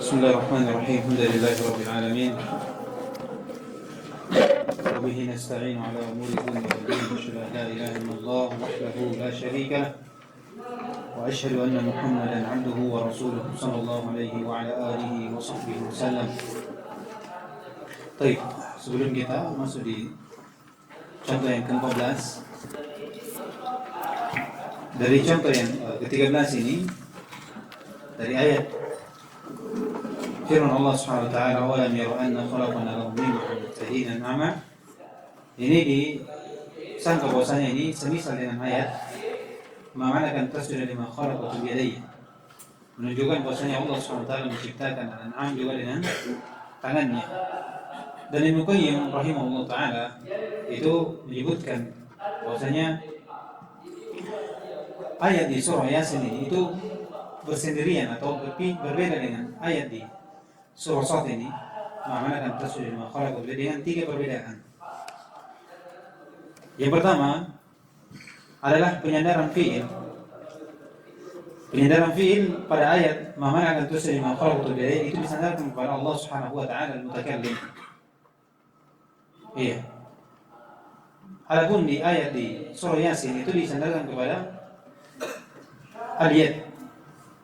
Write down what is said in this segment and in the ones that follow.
بسم الله الرحمن الرحيم. الحمد لله رب العالمين وبه نستعين على أمور الدنيا والدين. أشهد أن لا إله إلا الله وحده لا شريك له وأشهد أن محمدا عبده ورسوله صلى الله عليه وعلى آله وصحبه وسلم. Baik, sebelum kita masuk di contoh yang ke-14, dari contoh yang ke-13 ini, dari ayat firman Allah Subhanahu wa taala, "Wa lam yaru anna khalaqna lahum mimma 'amilna an'ama." Ini disangka bahwasanya ini semisal dengan ayat "Ma'anakan tasjudu lima khalaqtu bi yadayya." Menunjukkan bahwasanya Allah Subhanahu wa taala menciptakan an'am juga dengan tangannya. Dan Ibnu Qayyim rahimahullah taala itu menyebutkan bahwasanya ayat di surah Yasin ini itu bersendirian atau berbeda dengan ayat di surah Shad ini, ma'anakan tasjudu lima khalaqtu dengan 3 perbedaan. Yang pertama adalah penyandaran fi'il. Penyandaran fi'il pada ayat ma'anakan tasjudu lima khalaqtu itu disandarkan kepada Allah Subhanahu wa taala al-mutakallim. Iya. Adapun di ayat di surah Yasin itu disandarkan kepada al-yad.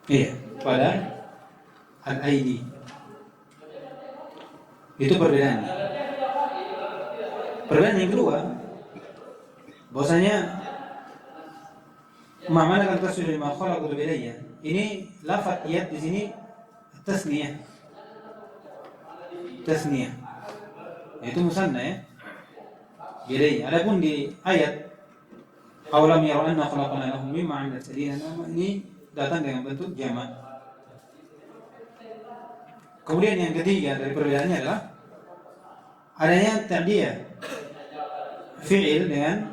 Iya, pada al-aidi. Itu perbedaannya. Perbedaan yang kedua, bahwasanya ma'anakan tasjudu lima khalaqtu bilayya. Ini lafaz yad di sini tasniyah. Tasniyah. Itu musanna ya. Bilayya. Adapun di ayat awalam yaru anna khalaqna lahum mimma 'amilat aydina, ini datang dengan bentuk jamak. Kemudian yang ketiga dari perbedaannya adalah adanya ta'diyah fi'il dengan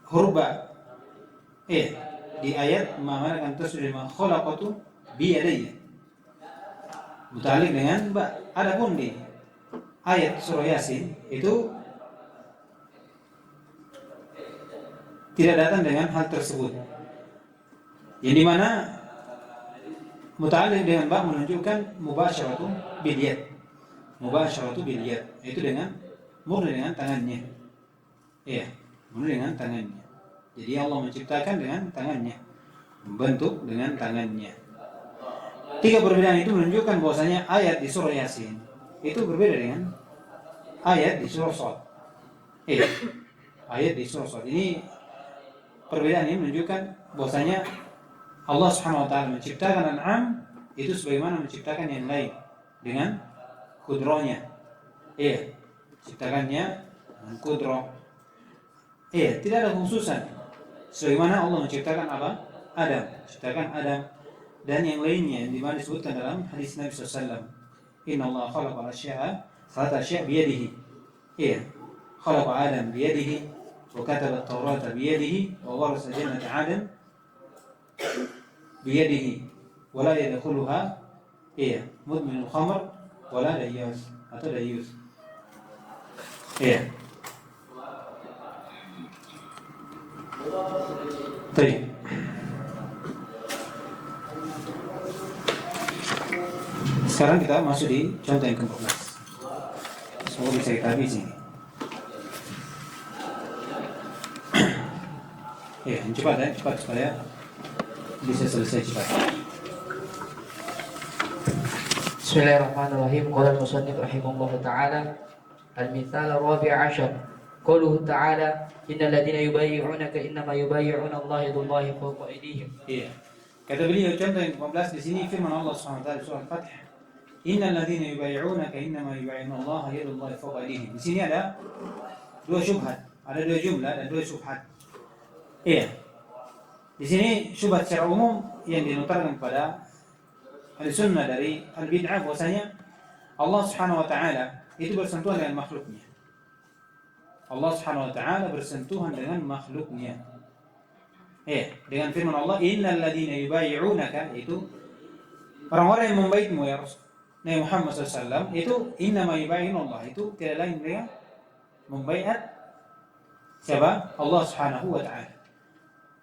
huruf ba. Di ayat ma'anakan tasjudu lima khalaqtu bi yadayya. Muta'alliq dengan ba. Adapun di ayat surah Yasin itu tidak datang dengan hal tersebut. Yang dimana muta'alliq dengan ba menunjukkan mubasyaratu bil yad. Mubasyaratu bil yad itu dengan murni dengan tangannya. Iya, murni dengan tangannya. Jadi Allah menciptakan dengan tangannya, membentuk dengan tangannya. 3 perbedaan itu menunjukkan bahwasanya ayat di surah Yasin itu berbeda dengan ayat di surah Shad. Ayat di surah Shad ini, perbedaan ini menunjukkan bahwasanya Allah Subhanahu wa taala menciptakan an'am itu sebagaimana menciptakan yang lain dengan kudrahnya. Ciptakannya dengan kudrah. Tidak ada khususan. Sebagaimana Allah menciptakan apa? Adam, menciptakan Adam dan yang lainnya di mana disebutkan dalam hadis Nabi sallallahu alaihi wasallam, "Inna Allah khalaqa asya'a salata asya' bi yadihi." Khalaqa Adam bi yadihi wa kataba at-Taurata bi yadihi wa warasa jannata Adam biyadihi wala yadkhuluha mudminul khamr wala dayyus atau dayyus. Baik. Sekarang kita masuk di contoh yang ke-14. Semoga bisa kita habis ini. Cepat supaya bisa selesai cepat. Bismillahirrahmanirrahim. Qala al-musannif rahimahullahu ta'ala, al-mithal ar-rabi' 'ashar, qauluhu ta'ala, innal ladzina yubayyi'unaka innama yubayyi'una Allah yadullahi fawqa aydihim. Kata beliau contoh yang ke-15 di sini firman Allah Subhanahu wa taala surah Al-Fath, innal ladzina yubayyi'unaka innama yubayyi'una Allah yadullahi fawqa aydihim. Di sini ada 2 syubhat, ada 2 jumlah dan 2 syubhat. Di sini syubhat secara umum yang dinutarkan kepada al-sunnah dari al-bid'ah bahwasanya Allah Subhanahu wa taala itu bersentuhan dengan makhluknya. Allah Subhanahu wa taala bersentuhan dengan makhluknya. Dengan firman Allah, innal ladzina yubayyi'unaka, itu orang-orang yang membaikmu ya Rasul Nabi Muhammad SAW, itu innama yubayyi'una Allah, itu tidak lain dengan membaiat siapa? Allah Subhanahu wa taala.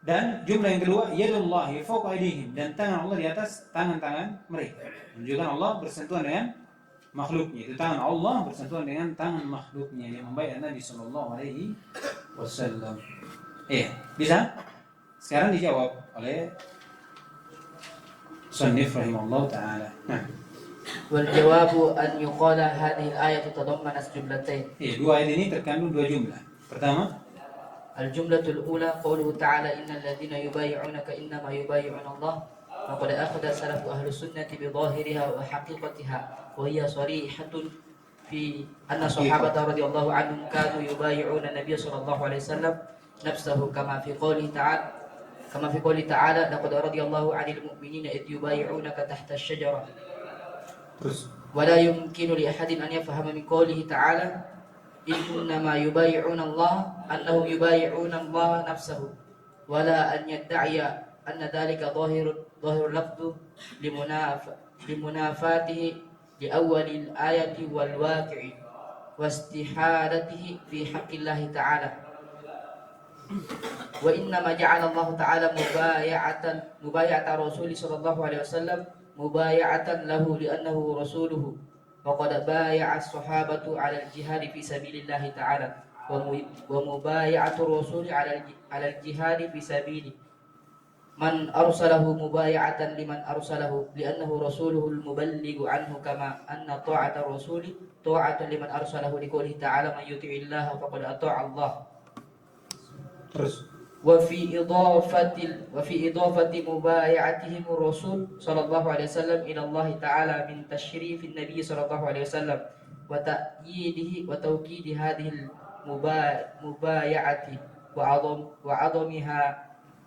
Dan jumlah yang kedua, yadullahi fawqa aydihim, dan tangan Allah di atas tangan-tangan mereka. Menunjukkan Allah bersentuhan dengan makhluknya. Itu tangan Allah bersentuhan dengan tangan makhluknya yang membaiat Nabi sallallahu alaihi wasallam. Bisa? Sekarang dijawab oleh Shannif rahimahullah ta'ala. Nah. والجواب أن يقال هذه الآية تتضمن جملتين. Dua ayat ini terkandung dua jumlah. Pertama, الجملة الأولى قوله تعالى إن الذين يبايعونك إنما يبايعون الله فقد أخذ سلف أهل السنة بظاهرها وحقيقتها وهي صريحة في أن الصحابة رضي الله عنهم كانوا يبايعون النبي صلى الله عليه وسلم نفسه كما في قوله تعالى لقد رضي الله عن المؤمنين إذ يبايعونك تحت الشجرة. ولا يمكن لأحد أن يفهم من قوله تعالى إنما يبايعون الله أنهم يبايعون الله نفسه ولا أن يدعي أن ذلك ظاهر لفظ لمنافاته لأول الآية والواقع واستحالته في حق الله تعالى. وإنما جعل الله تعالى مبايعة رسول صلى الله عليه وسلم مبايعة له لأنه رسوله وقد بايع الصحابة على الجهاد في سبيل الله تعالى ومبايعة الرسول على الجهاد في سبيله من أرسله مبايعة لمن أرسله لأنه رسوله المبلغ عنه كما أن طاعة الرسول طاعة لمن أرسله لقوله تعالى من يطع الله فقد أطاع الله. وفي إضافة مبايعتهم الرسول صلى الله عليه وسلم إلى الله تعالى من تشريف النبي صلى الله عليه وسلم وتأييده وتوكيد هذه المبايعة وعظمها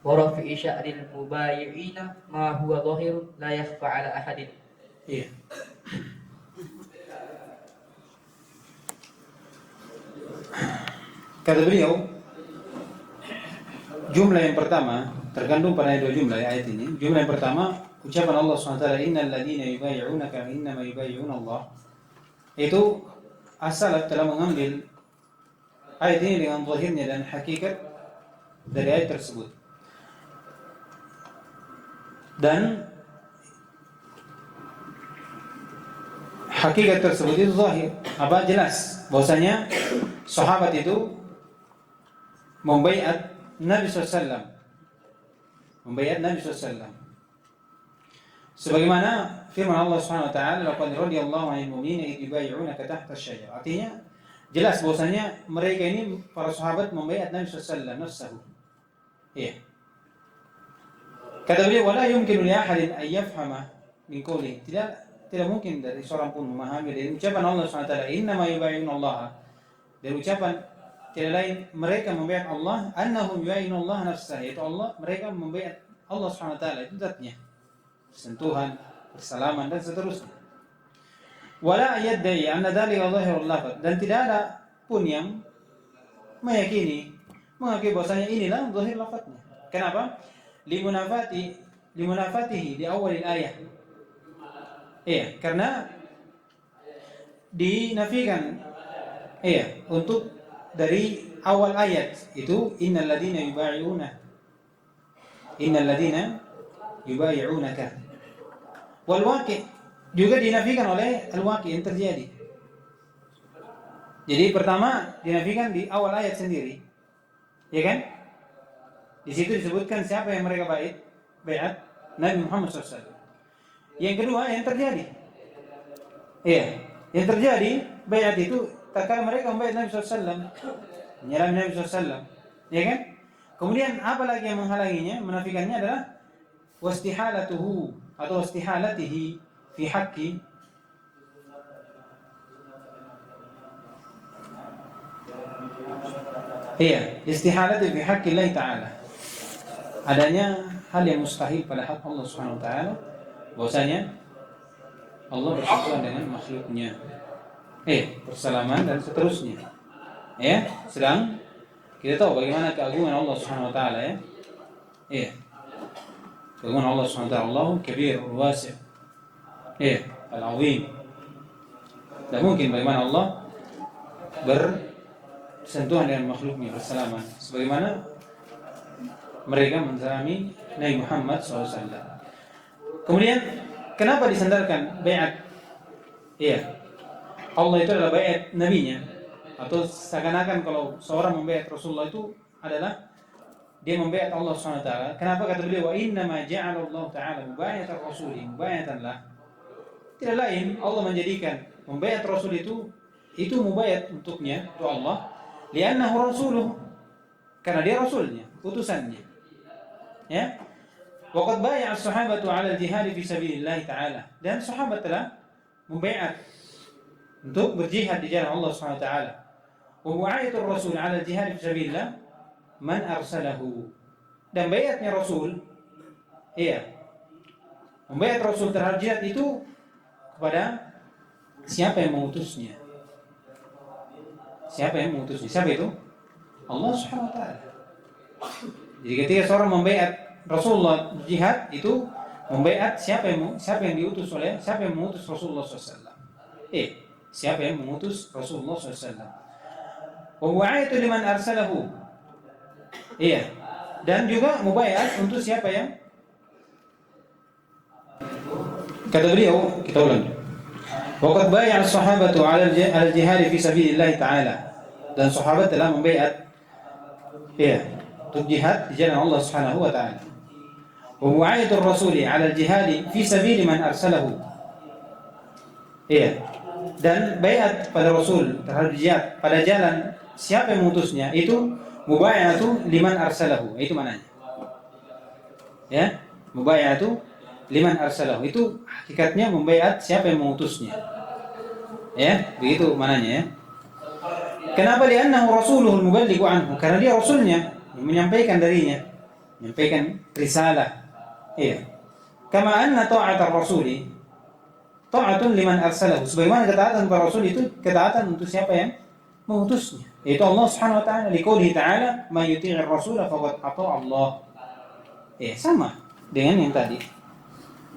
ورفع شأن المبايعين ما هو ظاهر لا يخفى على أحد. Kata beliau, jumlah yang pertama terkandung pada dua jumlah ayat ini. Jumlah yang pertama, ucapan Allah SWT, innal ladina yubayyi'unaka innama yubayyi'una Allah. Itu as-salaf telah mengambil ayat ini dengan zahirnya dan hakikat dari ayat tersebut. Dan hakikat tersebut itu zahir, jelas bahwasanya sahabat itu membaiat Nabi SAW, sebagaimana firman Allah Subhanahu wa taala, laqad radiyallahu 'anil mu'minina idh yubayyi'unaka tahta asy-syajarah. Artinya jelas bahwasanya mereka ini para sahabat membaiat Nabi SAW nafsahu. Kata beliau, wala yumkinu li ahadin an yafhama min qawlihi, tidak mungkin dari seorang pun memahami dari ucapan Allah Subhanahu wa taala, innama yubayyi'una Allah, dari ucapan tidak lain mereka membaiat Allah, annahum yubayyi'una Allah nafsah, yaitu mereka membaiat Allah Subhanahu wa taala, itu zatnya, sentuhan, bersalaman dan seterusnya. Wala yadda'i anna dzalika dhahirul lafaz, dan tidak ada pun yang mengakui bahwasanya inilah zahir lafaznya. Kenapa? Limunafatihi di awal ayat. Karena dinafikan untuk dari awal ayat itu, innal ladina yubayyi'unaka. Wal waqi' juga dinafikan oleh al-waqi' yang terjadi. Jadi pertama dinafikan di awal ayat sendiri, ya kan? Di situ disebutkan siapa yang mereka baiat Nabi Muhammad SAW. Yang kedua yang terjadi, yang terjadi baiat itu tatkala mereka membaiat Nabi SAW, menyerang Nabi SAW, ya kan? Kemudian apa lagi yang menghalanginya, menafikannya adalah wastihalatuhu atau wastihalatihi fi haqqi istihalati fi haqqi Allah Ta'ala, adanya hal yang mustahil pada hak Allah Subhanahu wa taala, bahwasanya Allah bersentuhan dengan makhluknya, bersalaman dan seterusnya. Sedang kita tahu bagaimana keagungan Allah Subhanahu wa taala, keagungan Allah Subhanahu wa taala, Allahu kabir wasi', al-azim. Tidak mungkin bagaimana Allah bersentuhan dengan makhluknya, bersalaman, sebagaimana mereka menzalimi Nabi Muhammad SAW. Kemudian kenapa disandarkan baiat? Iya, Allah itu adalah baiat nabinya, atau seakan-akan kalau seorang membaiat Rasulullah itu adalah dia membaiat Allah SWT. Kenapa? Kata beliau, wa inna ma ja'ala Allah Ta'ala mubaiatan rasuli mubaiatan lah. Tidak lain, Allah menjadikan membaiat Rasul itu mubaiat untuknya, untuk Allah, li'annahu rasuluh, karena dia Rasulnya, utusannya. Ya, waqad bai'a as-sahabatu 'ala al-jihad fi sabilillah ta'ala, dan sahabat telah membaiat untuk berjihad di jalan Allah Subhanahu wa taala. Wa mu'ayatur rasul 'ala al-jihad fi sabilillah man arsalahu, dan baiatnya Rasul, iya, membaiat Rasul terhadap jihad itu kepada siapa yang mengutusnya. Siapa yang mengutusnya? Siapa itu? Allah Subhanahu wa taala. Jadi ketika seorang membaiat Rasulullah jihad, itu membaiat siapa yang diutus oleh, siapa yang mengutus Rasulullah SAW. Siapa yang mengutus Rasulullah SAW. Wa wa'ayatu liman arsalahu. Iya. Dan juga mubaiat untuk siapa yang, kata beliau, kita ulang. Waqad bai'a as-sahabatu 'ala al-jihad fi sabilillah ta'ala. Dan sahabat telah membaiat untuk jihad di jalan Allah Subhanahu wa taala. Wa mu'ayatur rasuli 'ala al-jihad fi sabil man arsalahu. Dan baiat pada Rasul terhadap jihad pada jalan siapa yang mengutusnya, itu mubayatu liman arsalahu. Itu maknanya. Ya, mubayatu liman arsalahu. Itu hakikatnya membaiat siapa yang mengutusnya. Ya, begitu maknanya ya. Kenapa? Li'annahu rasuluhul muballighu anhu. Karena dia rasulnya, menyampaikan darinya, menyampaikan risalah. Kama anna ta'atar rasuli ta'atun liman arsalahu. Sebagaimana ketaatan para rasul itu ketaatan untuk siapa yang mengutusnya, yaitu Allah Subhanahu wa taala. Liqoulihi ta'ala, "Man yuti'ir rasul faqad ata'a Allah." Sama dengan yang tadi.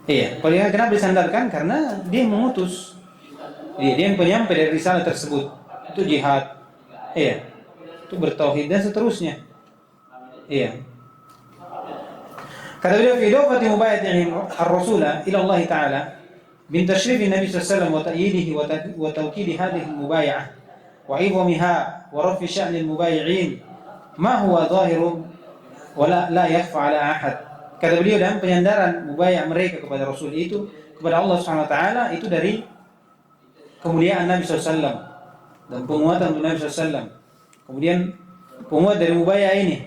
Kenapa disandarkan? Karena dia mengutus. Dia yang penyampai dari risalah tersebut. Itu jihad. Itu bertauhid dan seterusnya. Kata beliau, fi idafati mubayatihi ar-rasula ila Allah Ta'ala bin tashrif Nabi sallallahu alaihi wasallam wa ta'yidihi wa tawkid hadhihi al-mubay'ah wa 'idhamiha wa raf'i sya'n al-mubay'in ma huwa dhahirun wa la yakhfa 'ala ahad. Kata beliau, dan penyandaran mubay'ah mereka kepada Rasul itu kepada Allah Subhanahu wa taala itu dari kemuliaan Nabi sallallahu alaihi wasallam dan penguatan untuk Nabi sallallahu alaihi wasallam. Kemudian penguat dari mubay'ah ini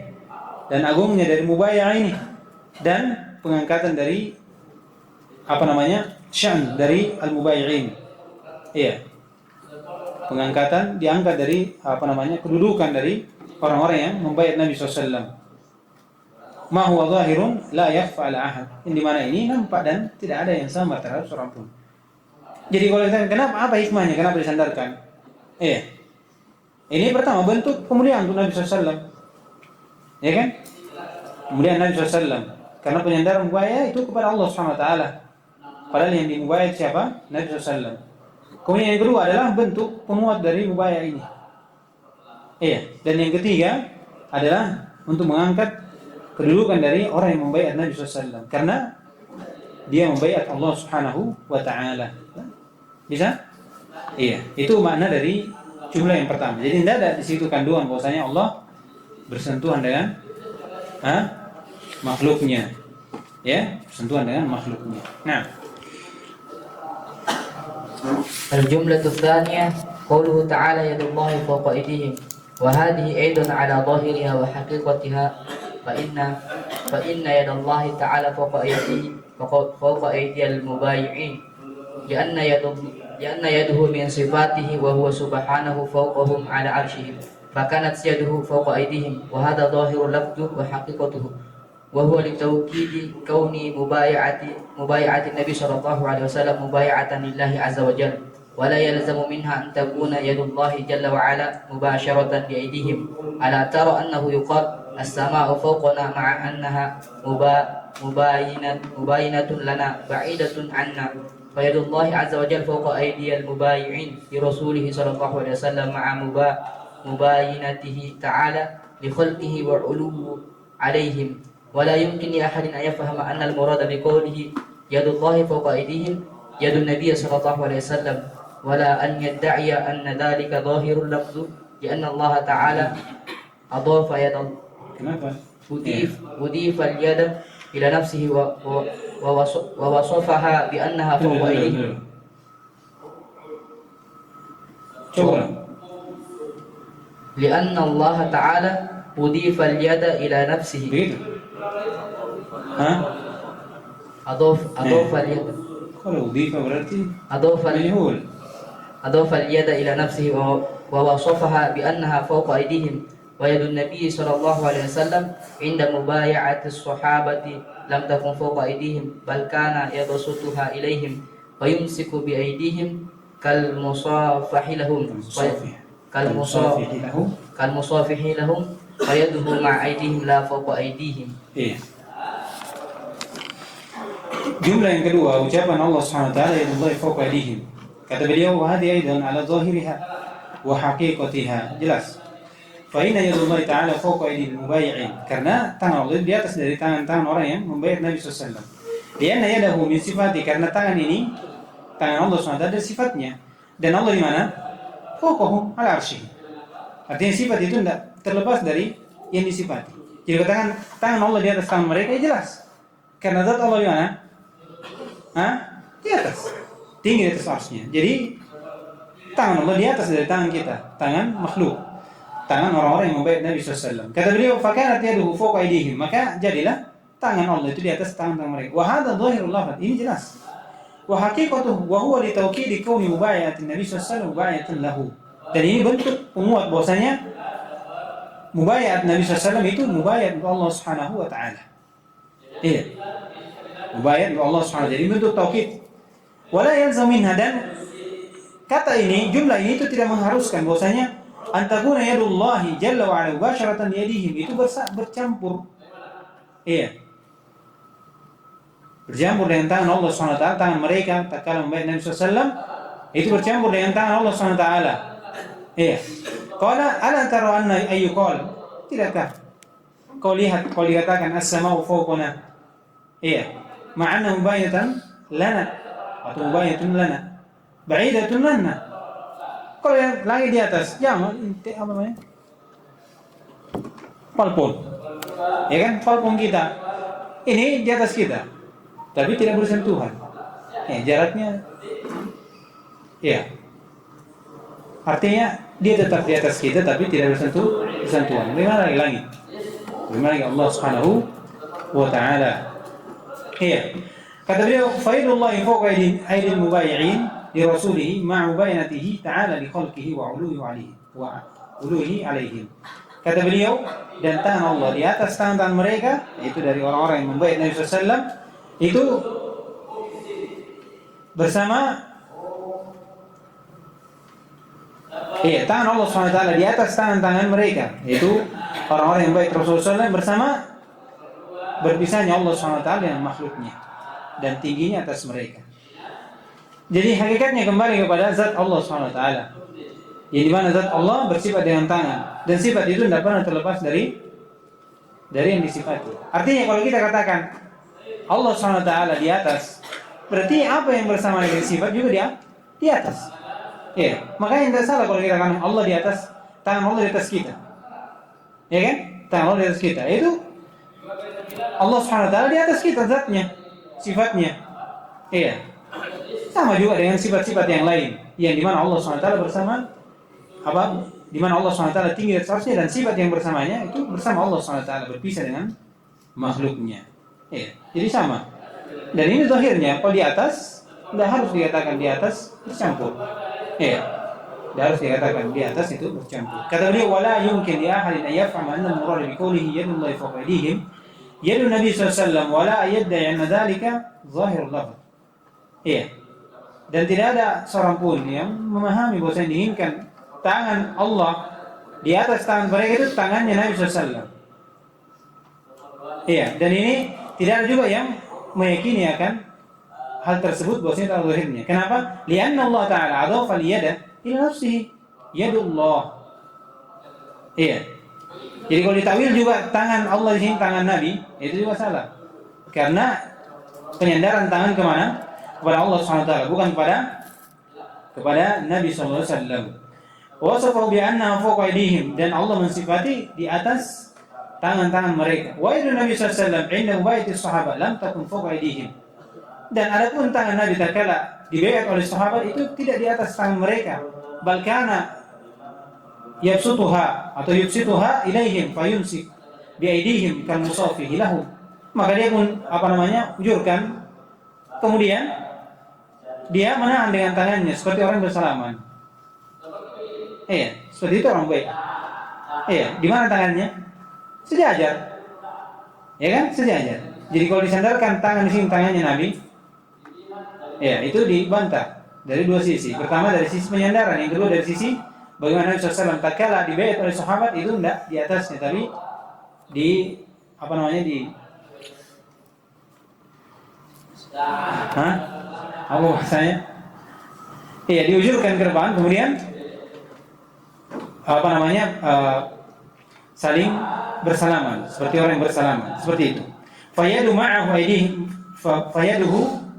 dan agungnya dari mubay'ah ini, dan pengangkatan dari sya'n dari al-mubay'in. Pengangkatan diangkat dari kedudukan dari orang-orang yang membaiat Nabi SAW. Ma huwa zahirun la yakhfa 'ala ahad. Yang di mana ini nampak dan tidak ada yang sama terhadap seorang pun. Jadi kalau kita kenapa, apa hikmahnya, kenapa disandarkan? Ini pertama bentuk kemuliaan untuk Nabi SAW. Ya kan? Kemuliaan Nabi SAW. Karena penyandaran mubayah itu kepada Allah Subhanahu wa taala. Padahal yang dimubayah siapa? Nabi SAW. Kemudian yang kedua adalah bentuk penguat dari mubayah ini. Dan yang ketiga adalah untuk mengangkat kedudukan dari orang yang membayar Nabi SAW. Karena dia membayar Allah Subhanahu wa taala. Bisa? Itu makna dari jumlah yang pertama. Jadi tidak ada di situ kandungan bahwasanya Allah bersentuhan dengan makhluknya. Bersentuhan dengan makhluknya. Nah, الجملة الثانية قوله تعالى يد الله فوق أيديهم وهذه أيضا على ظاهرها وحقيقتها فإن يد الله تعالى فوق أيدي المبايعين لأن يده من صفاته وهو سبحانه فوقهم على عرشه فكانت يده فوق أيديهم وهذا ظاهر لفظه وحقيقته وهو لتوكيد كون مبايعة النبي صلى الله عليه وسلم مبايعة لله عز وجل ولا يلزم منها أن تكون يد الله جل وعلا مباشرة بأيديهم ألا ترى أنه يقال السماء فوقنا مع أنها مباينة لنا بعيدة عنا فيد الله عز وجل فوق أيدي المبايعين لرسوله صلى الله عليه وسلم مع مباينته تعالى لخلقه وعلوه عليهم ولا يمكن لأحد أن يفهم أن المراد بقوله يد الله فوق أيديهم يد النبي صلى الله عليه وسلم ولا أن يدعي أن ذلك ظاهر اللفظ لأن الله تعالى أضاف يد أضيف اليد إلى نفسه ووصفها بأنها فوق أيديهم. لأن الله تعالى أضيف اليد إلى نفسه. أضاف اليد. Kalau أضيف berarti أضاف اليد إلى نفسه ووصفها بأنها فوق أيديهم ويد النبي صلى الله عليه وسلم عند مبايعة الصحابة لم تكن فوق أيديهم بل كان يبسطها إليهم ويمسك بأيديهم كالمصافح لهم ويده مع أيديهم لا فوق أيديهم. Jumlah yang kedua, ucapan Allah SWT yadullahi fawqa aydihim. Kata beliau, hadhi aidan ala zahiriha wa haqiqatiha. Jelas. Fa inna yadullahi ta'ala fawqa aydil mubayi'in. Karena tangan Allah di atas dari tangan-tangan orang yang membayar Nabi SAW. Lianna yadahu min sifati. Karena tangan ini, tangan Allah SWT ada sifatnya. Dan Allah di mana? Fawqahu ala arsyih. Artinya sifat itu tidak terlepas dari yang disifati. Jadi katakan tangan Allah di atas tangan mereka, ya jelas. Karena zat Allah di mana? Di atas, tinggi di atas arsy-nya. Jadi tangan Allah di atas dari tangan kita, tangan makhluk, tangan orang-orang yang membayar Nabi SAW. Kata beliau, fakanat yaduhu fawqa aydihim, maka jadilah tangan Allah itu di atas tangan mereka. Wa hadha dhahirul lafaz, ini jelas. Wa haqiqatuhu wa huwa li tawkidi kauni mubayatin Nabi SAW mubayatan lahu. Dan ini bentuk penguat bahwasanya mubayat Nabi SAW itu mubayat untuk Allah Subhanahu wa taala. Iya. Mubayat untuk Allah Subhanahu wa taala. Jadi bentuk taukid. Wala yalzam minha, dan kata ini, jumlah ini itu tidak mengharuskan bahwasanya antakuna yadullahi jalla wa ala mubasharatan yadihim, itu bercampur. Iya. Bercampur dengan tangan Allah Subhanahu wa taala, tangan mereka tatkala membayat Nabi SAW itu bercampur dengan tangan Allah Subhanahu wa taala. Iya. Qala ala tara anna ayyuqal, tidakkah kau lihat, kau dikatakan as-sama'u fawqana, iya, ma'anna mubayatan lana atau mubayatun lana ba'idatun lana. Kalau yang langit di atas, jangan apa namanya, palpon, ya kan, palpon kita ini di atas kita tapi tidak bersentuhan, jaraknya, ya, artinya dia tetap di atas kita tapi tidak bersentuhan. Bagaimana lagi langit? Bagaimana lagi Allah Subhanahu wa taala? Iya. Kata beliau, faidullahi fawqa aydil mubayyi'in li rasulih ma'a mubayyanatihi ta'ala li khalqihi wa 'uluhi 'alaihim. Kata beliau, dan tangan Allah di atas tangan mereka, yaitu dari orang-orang yang membayar Nabi SAW, itu bersama, tangan Allah SWT di atas tangan-tangan mereka, yaitu orang-orang yang baik Rasulullah SAW, bersama berpisahnya Allah SWT dengan makhluknya dan tingginya atas mereka. Jadi hakikatnya kembali kepada zat Allah SWT, yang dimana zat Allah bersifat dengan tangan, dan sifat itu tidak pernah terlepas dari yang disifati. Artinya kalau kita katakan Allah SWT di atas, berarti apa yang bersama dengan sifat juga dia di atas. Ya, makanya tidak salah kalau kita katakan Allah di atas, tangan Allah di atas kita, ya kan? Tangan Allah di atas kita, itu Allah SWT di atas kita zatnya, sifatnya. Iya. Sama juga dengan sifat-sifat yang lain, yang dimana Allah SWT bersama dimana Allah SWT tinggi dan seharusnya, dan sifat yang bersamanya itu bersama Allah SWT, berpisah dengan makhluknya. Iya. Jadi sama. Dan ini zahirnya, kalau di atas, tidak harus dikatakan di atas bercampur. Iya. Tidak harus dikatakan di atas itu bercampur. Kata beliau, wala yumkin li ahadin an yafhama anna al-murad bi qawlihi yadullahi fawqa aydihim yadun Nabi SAW wala yadda'i anna dhalika zahirul lafz. Iya. Dan tidak ada seorang pun yang memahami bahwa yang diinginkan tangan Allah di atas tangan mereka itu tangannya Nabi SAW. Iya. Dan ini tidak ada juga yang meyakini akan hal tersebut bahwasanya itu zahirnya. Kenapa? Lianna Allah Ta'ala adhafa al-yada ila nafsihi. Yadullah. Iya. Jadi kalau ditawil juga tangan Allah di sini tangan Nabi, itu juga salah. Karena penyandaran tangan kemana? Kepada Allah SWT, bukan kepada Nabi SAW. Wasafahu bi anna fawqa aydihim, dan Allah mensifati di atas tangan-tangan mereka. Wa idun Nabi SAW inda mubaiti sahabat lam takun fawqa aydihim. Dan adapun tangan Nabi tatkala dibaiat oleh sahabat itu tidak di atas tangan mereka, bal kana yabsutuha atau yubsituha ilaihim fayumsik bi aydihim kal musafihi lahum. Maka dia pun ujurkan, kemudian dia menahan dengan tangannya seperti orang bersalaman. Iya, seperti itu orang baik. Iya, di mana tangannya? Sejajar. Ya kan? Sejajar. Jadi kalau disandarkan tangan di sini tangannya Nabi, ya itu dibantah dari dua sisi. Pertama dari sisi penyandaran, yang kedua dari sisi bagaimana Nabi SAW tatkala dibaiat oleh sahabat itu tidak di atasnya, tapi di apa bahasanya? Iya, diujurkan ke depan, kemudian saling bersalaman seperti orang yang bersalaman, seperti itu. Fayaduhu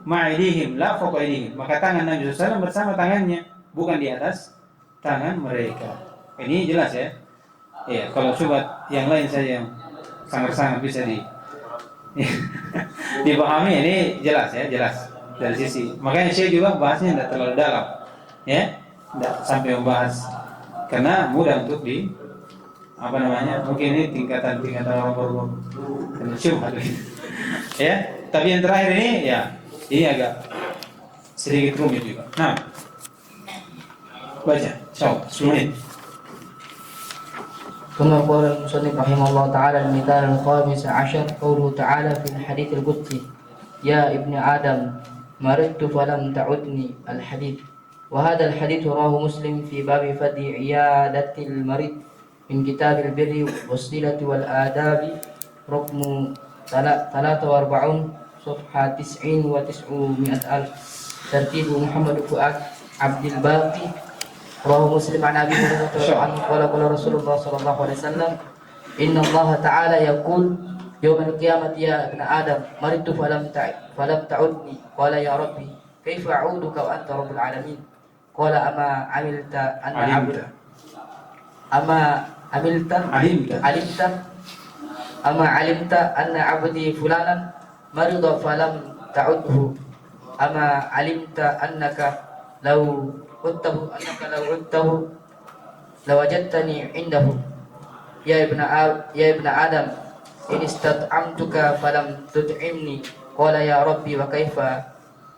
ma'aidihim la fawqa aydihim. Maka tangan Nabi SAW bersama tangannya, bukan di atas tangan mereka. Ini jelas ya. Iya, kalau syubhat yang lain saja yang sangat-sangat bisa dipahami, ini jelas ya, jelas dari sisi. Makanya saya juga bahasnya tidak terlalu dalam, ya, tidak sampai membahas karena mudah untuk mungkin ini tingkatan orang baru kena syubhat, ya. Tapi yang terakhir ini, ya, ini agak sedikit rumit juga. Nah, baca, insyaallah 10 menit. ثم قال المصنف رحمه الله تعالى المثال الخامس عشر قوله تعالى في الحديث القدسي يا ابن آدم مرضت فلم تعدني الحديث. وهذا الحديث رواه مسلم في باب فضل عيادة المريض من كتاب البر والصلة والآداب رقم 43 صفحة 90 و900 ألف ترتيب محمد فؤاد عبد الباقي. رواه مسلم عن أبي هريرة عنه قال قال رسول الله صلى الله عليه وسلم إن الله تعالى يقول يوم القيامة يا ابن آدم مرضت فلم تعدني. قال يا ربي كيف أعودك وأنت رب العالمين. قال أما علمت أن عبدي فلانا مرض فلم تعده. أما علمت أنك لو عدته لوجدتني عنده. يا ابن آدم إن استطعمتك فلم تطعمني. قال يا ربي وكيف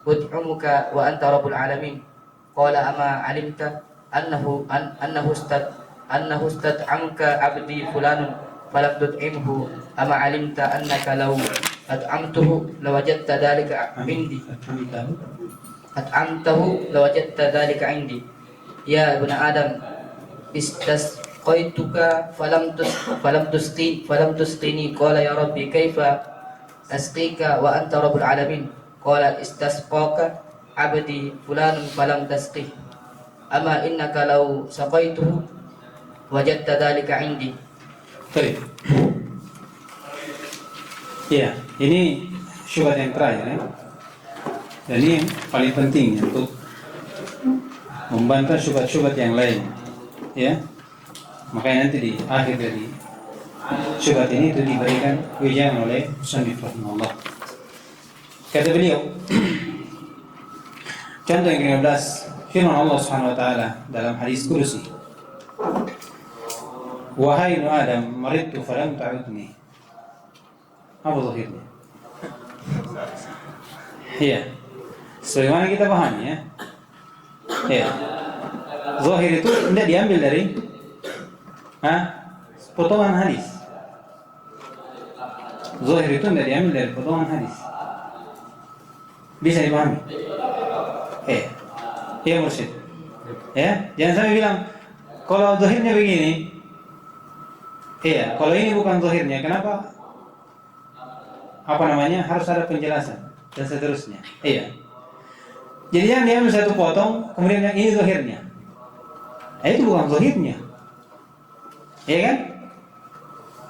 أطعمك وأنت رب العالمين. قال أما علمت أنه استطعمك عبدي فلان فلم تطعمه. أما علمت أنك لو أطعمته لوجدت ذلك عندي. يا ابن آدم استسقيتك فلم تسقني. قال يا ربي كيف أسقيك وأنت رب العالمين. قال استسقاك عبدي فلان فلم تسقيه. أما إنك لو سقيته وجدت ذلك عندي. Baik. Ya, ini syubhat yang terakhir ya. Dan ini paling penting untuk membantah syubhat-syubhat yang lain, ya. Makanya nanti di akhir dari syubhat ini itu diberikan ujian oleh musannif rahimahullah. Kata beliau, contoh yang ke-15 firman Allah Subhanahu wa taala dalam hadis qudsi, wahai ibnu Adam maridtu falam ta'udni. Apa zahirnya? Iya, sebagaimana kita pahami ya. Ya, zahir itu tidak diambil dari potongan hadis. Zahir itu tidak diambil dari potongan hadis. Bisa dipahami? Iya mursyid. Ya, jangan sampai bilang kalau zahirnya begini. Iya, kalau ini bukan zahirnya, kenapa? Harus ada penjelasan dan seterusnya. Iya. Jadi yang diambil satu potong, kemudian yang ini zahirnya. Itu bukan zahirnya. Iya kan?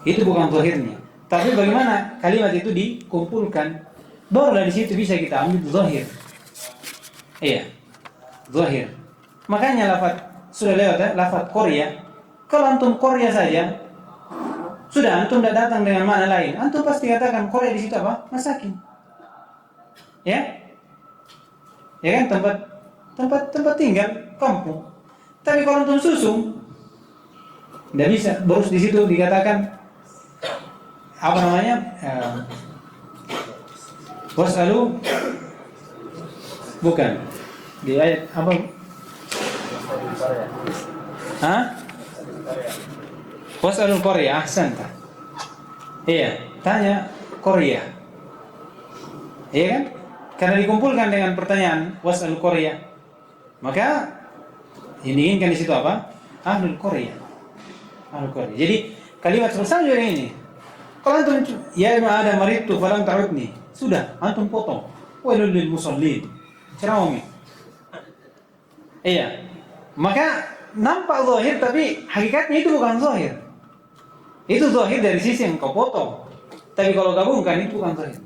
Itu bukan zahirnya. Tapi bagaimana kalimat itu dikumpulkan, barulah di situ bisa kita ambil zahir. Iya, zahir. Makanya lafaz sudah lewat ya, lafaz Korea. Kalau antum Korea saja, sudah antum tidak datang dengan makna lain. Antum pasti katakan Korea di situ apa? Masakin. Ya? Ya kan, tempat tinggal, kampung. Tapi kalau antum susung, tidak bisa. Terus di situ dikatakan apa namanya? Was'alu, bukan di ayat apa? Hah? Was'alul Korea, ahsanta. Iya, tanya Korea. Iya kan? Karena dikumpulkan dengan pertanyaan was'alul Korea, maka yang diinginkan di situ apa? Ahlul Korea. Ahlul Korea. Jadi kalimat selesai juga ini. Kalau antum ya Ibnu Adam maridtu falam ta'udni, sudah antum potong. Wailul lil musallin. Ceramah. Iya. Maka nampak zahir tapi hakikatnya itu bukan zahir. Itu zahir dari sisi yang kau potong. Tapi kalau gabungkan itu bukan zahir.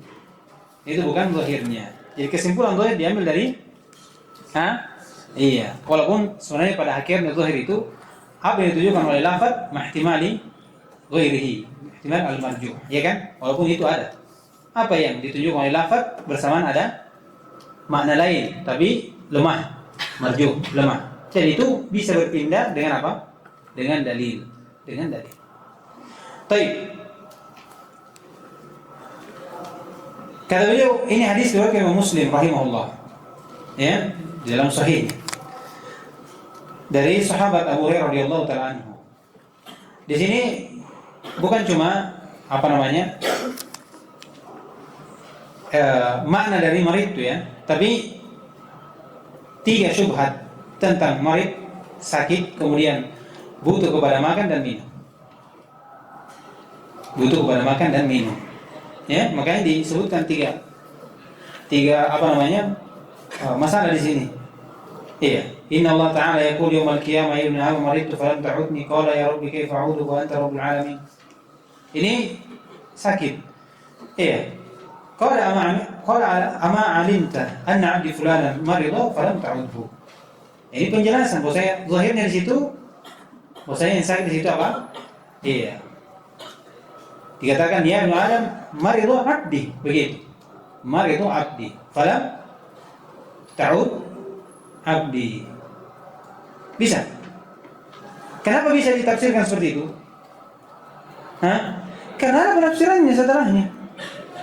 Itu bukan zahirnya. Jadi kesimpulan zahir diambil dari iya. Walaupun sebenarnya pada hakikatnya zahir itu apa yang ditujukan oleh lafaz mahtimali ghairihi, ihtimal al-marjuh, ya kan? Walaupun itu ada. Apa yang ditunjukkan oleh lafaz bersamaan ada makna lain, tapi lemah, marjuh, lemah. Jadi itu bisa berpindah dengan apa? Dengan dalil. Baik. Kata beliau, ini hadis riwayat Imam Muslim rahimahullah. Ya, di dalam sahih. Dari sahabat Abu Hurairah radhiyallahu taala anhu. Di sini bukan cuma apa namanya? Makna dari marid itu ya, tapi 3 syubhat tentang marid, sakit, kemudian butuh kepada makan dan minum. Butuh kepada makan dan minum. Ya, makanya disebutkan tiga apa namanya? Masalah di sini. Iya. Inna Allah Ta'ala yaqul yawmal qiyamah ya ibn Adam maridtu falam ta'udni qala ya rabbi kaifa a'udu wa anta rabbul alamin. Ini sakit. Iya. Qala ama 'alimta anna 'abdi fulanan marida falam ta'udhu. Ini penjelasan bahwasanya zahirnya di situ bahwasanya yang sakit di situ apa? Iya. Dikatakan ya ibn Adam marida 'abdi, begitu. Marida 'abdi falam ta'ud abdi. Bisa. Kenapa bisa ditafsirkan seperti itu? Karena ada penafsirannya setelahnya.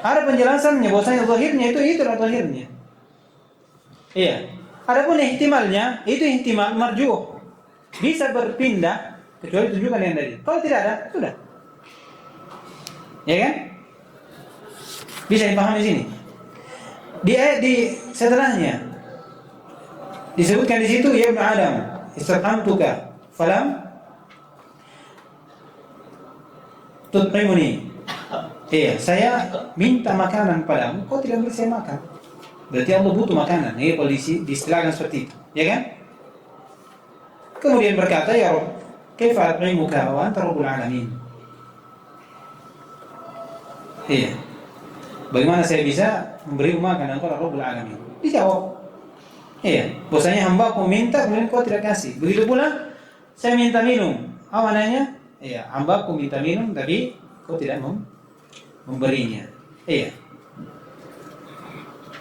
Ada penjelasannya bahwasanya zahirnya itu zahirnya. Iya. Adapun ihtimalnya itu ihtimal marjuh. Bisa berpindah kecuali tunjukkan yang tadi. Kalau tidak ada, sudah. Ya kan? Bisa dipahami sini. Di ayat di setelahnya disebutkan di situ ya Ibnu Adam istaqamtuka falam tut'imuni. Iya, saya minta makanan padamu, kau tidak beri saya makan. Berarti Allah butuh makanan. Ini polisi diistilahkan seperti itu, ya kan? Kemudian berkata ya Rabb, kaifa at'imuka wa anta rabbul alamin. Iya. Bagaimana saya bisa memberi makan dan kau rabbul alamin? Dijawab. Iya, bahwasanya hamba-Ku minta kemudian kau tidak kasih. Begitu pula saya minta minum. Apa mananya? Iya, hamba-Ku minta minum tapi kau tidak memberinya. Iya.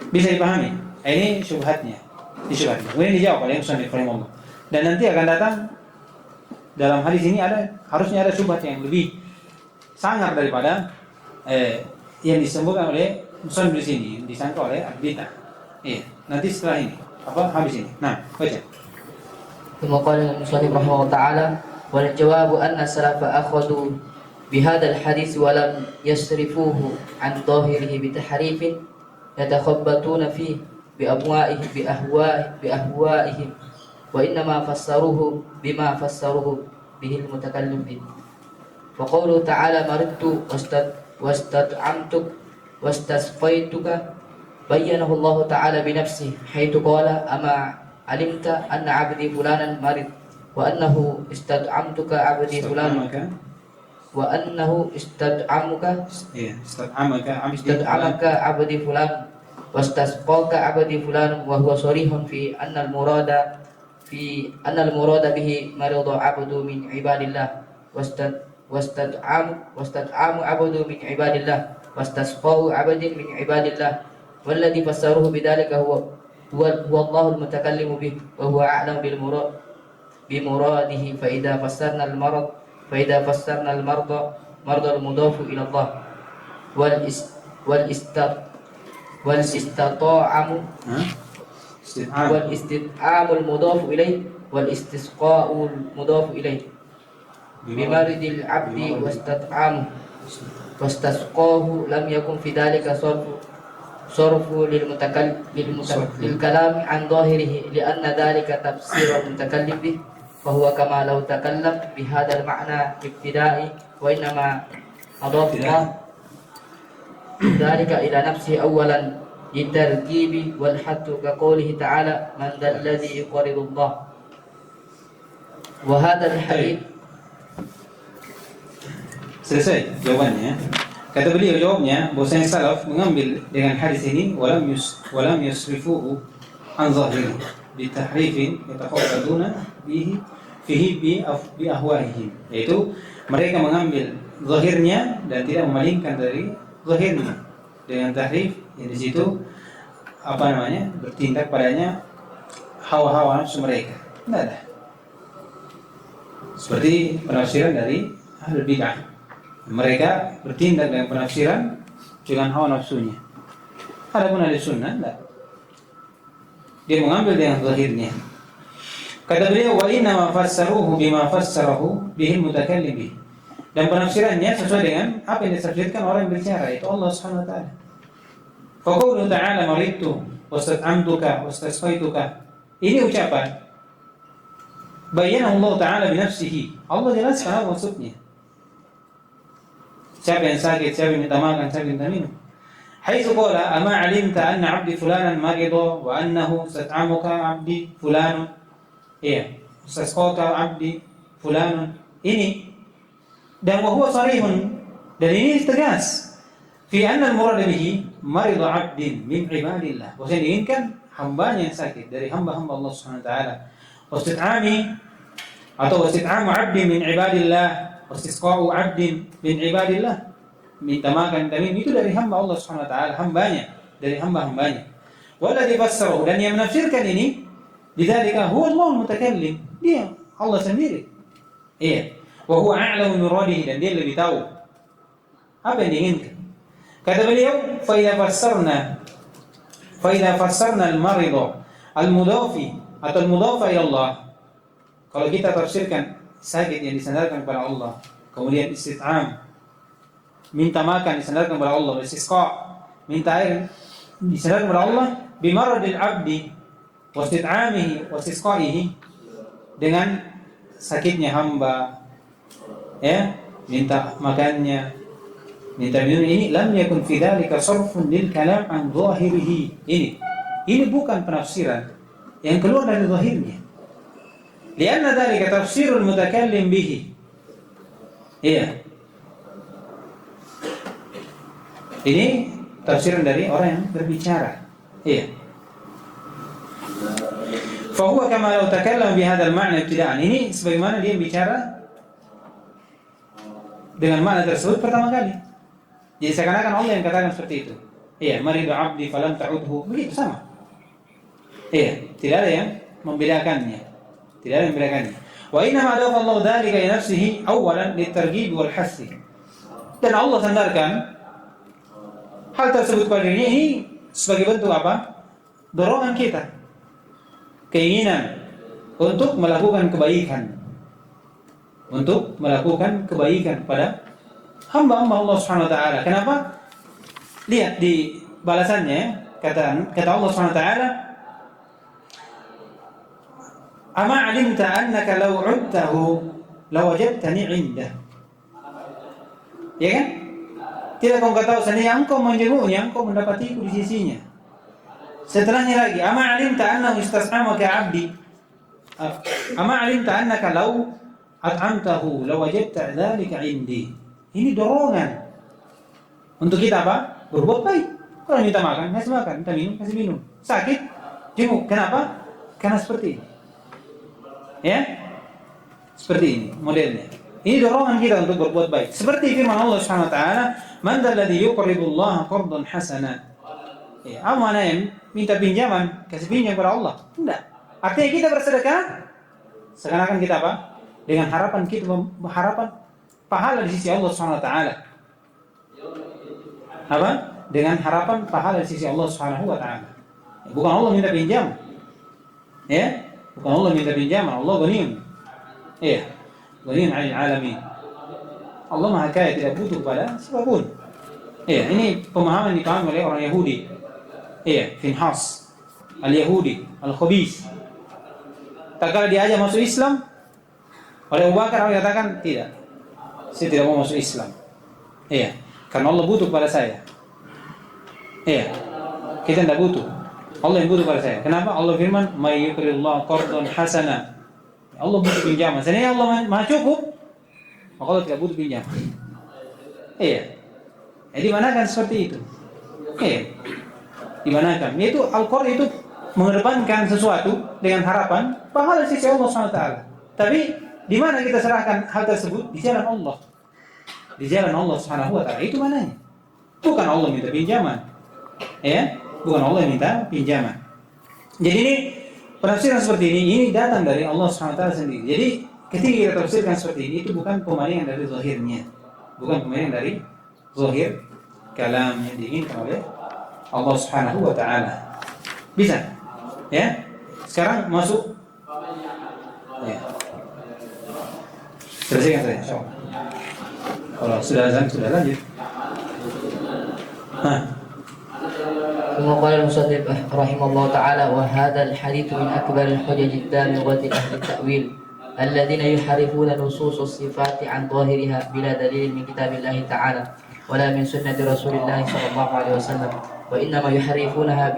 Bisa dipahami? Ini syubhatnya. Kemudian dijawab oleh Musannif rahimahullah. Dan nanti akan datang dalam hadis ini harusnya ada syubhat yang lebih sangar daripada yang disebutkan oleh Musannif di sini, disangka oleh Abdita. Iya, nanti setelah ini habis ini. Nah, baca. Thumma qala al-musannif rahimahullah ta'ala wal jawabu anna salafa akhadhu bihadha al-hadith wa lam yasrifuhu an dhahirihi bi tahrifin yatakhabbatuna fihi bi ahwa'ihim wa innama fassaruhu bima fassaruhu bihi al-mutakallimin. Wa qawluhu ta'ala maridtu wastad'amtuk wastasqaituka bayyanahu Allah Ta'ala binafsihi haitsu qala ama alimta anna 'abdi fulanan marid wa annahu istad'amtuka 'abdi fulanan wa annahu istad'amuka Iya, istad'amaka abdi fulan wastasqaka abdi fulan wa huwa sharihun fi anna al-murada bihi marida abdu min ibadillah wastad'amu abdu min ibadillah wastasqau abdin min ibadillah walladhi fassaruhu bidzalika huwa Allahul mutakallimu bih wa huwa a'lam bimuradihi fa idza fassarna al-marda al-mudafu ila Allah wal istata'amu wal istit'amul mudafu ilayh wal istisqa'ul mudafu ilayh bimaridil abdi wastasqahu lam yakun fi dhalika sarfu lil kalam an dhahirihi lianna dhalika tafsirul mutakallim bih fa huwa kama law takallam bi hadzal ma'na ibtida'i wa innama adafna dhalika ila nafsi awalan litarkibi wal hattu ka qawlihi ta'ala man dhal ladzi yuqridu Allah wa hadzal hadith. Selesai jawabannya. Kata beliau jawabnya bahwasanya salaf mengambil dengan hadis ini walam yusrifuhu an zahiri bi tahrifin yataqadduna bihi fihi bi ahwahihim, yaitu mereka mengambil zahirnya dan tidak memalingkan dari zahirnya dengan tahrif yang di situ bertindak padanya hawa-hawa nafsu mereka. Tidak ada. Seperti penafsiran dari ahlul bid'ah. Mereka bertindak dengan penafsiran dengan hawa nafsunya. Adapun ahli sunnah tidak. Dia mengambil dengan zahirnya. Kata beliau wa inna ma fassaruhu bima fassarahu bihi mutakallim bih. Dan penafsirannya sesuai dengan apa yang ditafsirkan orang yang berbicara, itu Allah Subhanahu wa taala. Fa qawluhu ta'ala maridtu wastad'amtuka wastasqaituka. Ini ucapan bayyana Allah taala bi nafsihi. Allah jelaskan maksudnya. Siapa yang sakit, siapa yang minta makan, siapa yang minta minum. Haitsu qala ama 'alimta anna 'abdi fulanan marida wa annahu sat'amuka 'abdi fulan. Iya, sasqata 'abdi fulan. Ini dan wa huwa sarihun, dan ini tegas fi anna al-murad bihi marida 'abdin min ibadillah. Maksudnya diinginkan hambanya yang sakit dari hamba-hamba Allah Subhanahu wa taala. Wastit'amu 'abdin min ibadillah. Wastisqa'u 'abdin min ibadillah, minta makan minta minum itu dari hamba Allah Subhanahu wa taala, hambanya, dari hamba-hambanya. Walladzi fassarahu, dan yang menafsirkan ini bidzalika huwa Allahul mutakallim, dia Allah sendiri. Iya. Wa huwa a'lamu bi muradihi, dan dia lebih tahu apa yang diinginkan. Kata beliau, fa idza fassarna al-marida al-mudafi atau al-mudafa ila Allah. Kalau kita tafsirkan sakit yang disandarkan kepada Allah, kemudian istit'am, minta makan disandarkan kepada Allah, istisqa, minta air disandarkan kepada Allah, bimaradil abdi wastit'amihi wastisqaihi, dengan sakitnya hamba, ya, minta makannya, minta minum, ini lam yakun fi dzalika sarfun lil kalam an zahirihi. Ini bukan penafsiran yang keluar dari zahirnya. Lianna dzalika tafsirul mutakallim bihi. Iya. Ini tafsiran dari orang yang berbicara. Iya. Fa huwa kama law takallama bi hadzal ma'na ibtida'an. Ini sebagaimana dia bicara dengan makna tersebut pertama kali. Jadi seakan-akan Allah yang katakan seperti itu. Iya, maridu 'abdi falam ta'udhu. Begitu sama. Iya, tidak ada yang membedakannya. Tidak ada yang membedakannya. Wa inna ma adafa Allah dzalika li nafsihi awalan litarghib wal hassi. Dan Allah sandarkan hal tersebut pada dirinya ini sebagai bentuk apa? Dorongan kita. Keinginan untuk melakukan kebaikan. Untuk melakukan kebaikan pada hamba-hamba Allah Subhanahu wa taala. Kenapa? Lihat di balasannya, kata Allah Subhanahu wa taala, ama 'alimta annaka law 'udtahu lawajadtani 'indah. Ya kan? Tidak kau tahu seandainya engkau menjenguknya, engkau mendapatiku di sisinya. Setelahnya lagi, ama 'alimta annahu istas'amaka 'abdi. Ama 'alimta annaka law at'amtahu lawajadta dzalika 'indi. Ini dorongan untuk kita apa? Berbuat baik. Kalau minta makan, kasih makan. Minta minum, kasih minum. Sakit, jenguk. Kenapa? Karena seperti ini. Ya, seperti ini modelnya. Ini dorongan kita untuk berbuat baik. Seperti firman Allah Subhanahu wa taala, "Man dzalladzi yuqridullaha qardan hasana." Ya, apa maknanya? Minta pinjaman, kasih pinjam kepada Allah. Tidak. Artinya kita bersedekah seakan-akan kita apa? Dengan harapan kita harapan pahala di sisi Allah Subhanahu wa taala. Apa? Dengan harapan pahala di sisi Allah Subhanahu wa taala. Bukan Allah minta pinjam. Ya? Bukan Allah minta pinjaman, Allah ghaniyun. Iya. Ghaniyun 'anil 'alamin. Allah Maha Kaya, tidak butuh kepada siapapun. Iya, ini pemahaman dipahami oleh orang Yahudi. Iya, Finhas al-Yahudi, al-Khabis. Tak kala diajak masuk Islam oleh Abu Bakar, Allah katakan, tidak. Saya tidak mau masuk Islam. Iya, karena Allah butuh kepada saya. Iya, kita tidak butuh. Allah yang butuh kepada saya. Kenapa? Allah firman, "May yuqridullahu qardan hasana." Allah butuh pinjaman. Seandainya Allah Maha cukup, maka Allah tidak butuh pinjaman. Iya. Jadi dimanakan seperti itu. Iya. Dimanakan. Itu Al-Qur'an itu mengedepankan sesuatu dengan harapan pahala di sisi Allah SWT. Tapi di mana kita serahkan hal tersebut? Di jalan Allah. Di jalan Allah SWT. Itu mananya? Bukan Allah minta pinjaman. Ya, bukan Allah yang minta pinjaman. Jadi ini penafsiran seperti ini datang dari Allah SWT sendiri. Jadi ketika kita tafsirkan seperti ini, itu bukan pemalingan dari zahirnya, bukan pemalingan dari zahir kalam yang diinginkan oleh Allah Subhanahu wa taala. Bisa? Ya? Sekarang masuk. Ya. Selesaikan saya, insyaallah. Kalau sudah azan sudah lanjut. ثم قال المصنف رحمه الله تعالى: وهذا الحديث من أكبر الحجج الدامغة لأهل التأويل الذين يحرفون نصوص الصفات عن ظاهرها بلا دليل من كتاب الله تعالى ولا من سنة رسول الله صلى الله عليه وسلم، وإنما يحرفونها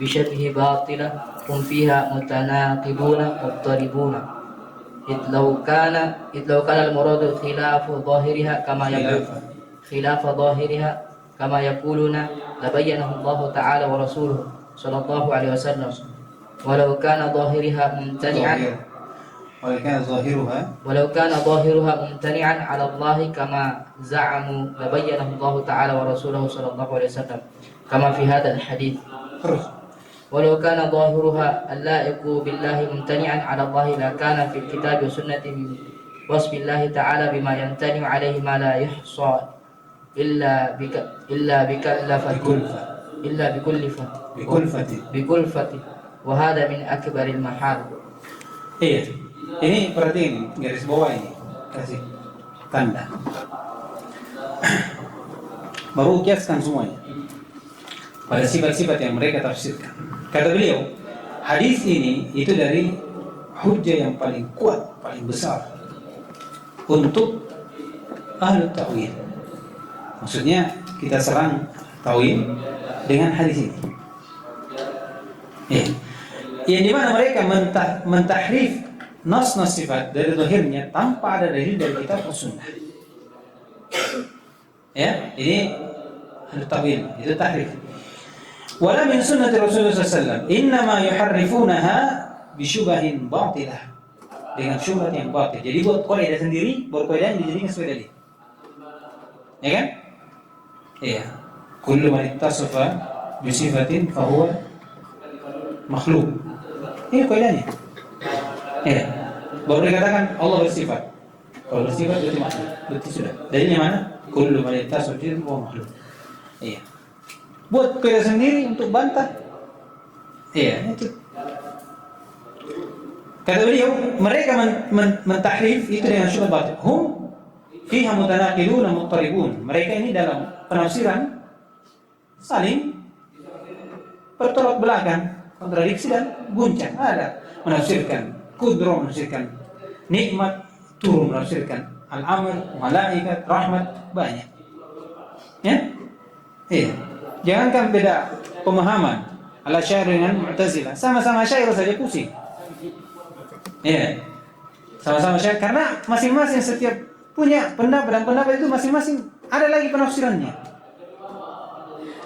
بشبه باطلة هم فيها متناقضون مضطربون، إذ لو كان المراد خلاف ظاهرها كما يقولون لبينه الله تعالى ورسوله صلى الله عليه وسلم، ولو كان ظاهرها ممتنعا على الله كما زعموا لبينه الله تعالى ورسوله صلى الله عليه وسلم كما في هذا الحديث، ولو كان ظاهرها اللائق بالله ممتنعا على الله لكان في الكتاب والسنة من وصف الله تعالى بما يمتنع عليه ما لا يحصى إلا بكلفة وهذا من أكبر المحال. Iya, ini perhatiin garis bawah ini, kasih tanda. Baru kiaskan semuanya pada sifat-sifat yang mereka tafsirkan. Kata beliau, hadis ini itu dari hujjah yang paling kuat, paling besar untuk ahlu ta'wil. Maksudnya kita serang ta'wil dengan hadis ini. Ya. Yang dimana mereka mentahrif nas-nas sifat dari zahirnya tanpa ada dalil dari kitab dan sunnah. Ya, ini ahlu ta'wil, itu tahrif. Wala min sunnati Rasulullah SAW. Innama yuharrifunaha bisyubahin batilah. Dengan syubhat yang batil. Jadi buat kaidah sendiri, berkaidah dijadikan sebagai dalil. Ya kan? Iya. Kullu man ittasafa bi sifatin fa huwa makhluk. Ini kaidahnya. Iya. Baru dikatakan Allah bersifat. Kalau bersifat berarti makhluk. Berarti sudah. Dalilnya mana? Kullu man ittasafa bi sifatin fa huwa makhluk. Iya. Buat kaidah sendiri untuk bantah. Iya, itu. Kata beliau, mereka mentahrif itu dengan syubhat batil. Hum fiha mutanaqiluna muttaribun. Mereka ini dalam penafsiran saling bertolak belakang, kontradiksi dan guncang. Ada menafsirkan kudro, menafsirkan nikmat, turun menafsirkan al-amr, malaikat, rahmat, banyak. Ya? Iya. Jangankan beda pemahaman al-Asy'ari dengan Mu'tazilah, sama-sama Asy'ari saja pusing. Iya. Sama-sama Asy'ari karena masing-masing setiap punya pendapat, dan pendapat itu masing-masing ada lagi penafsirannya.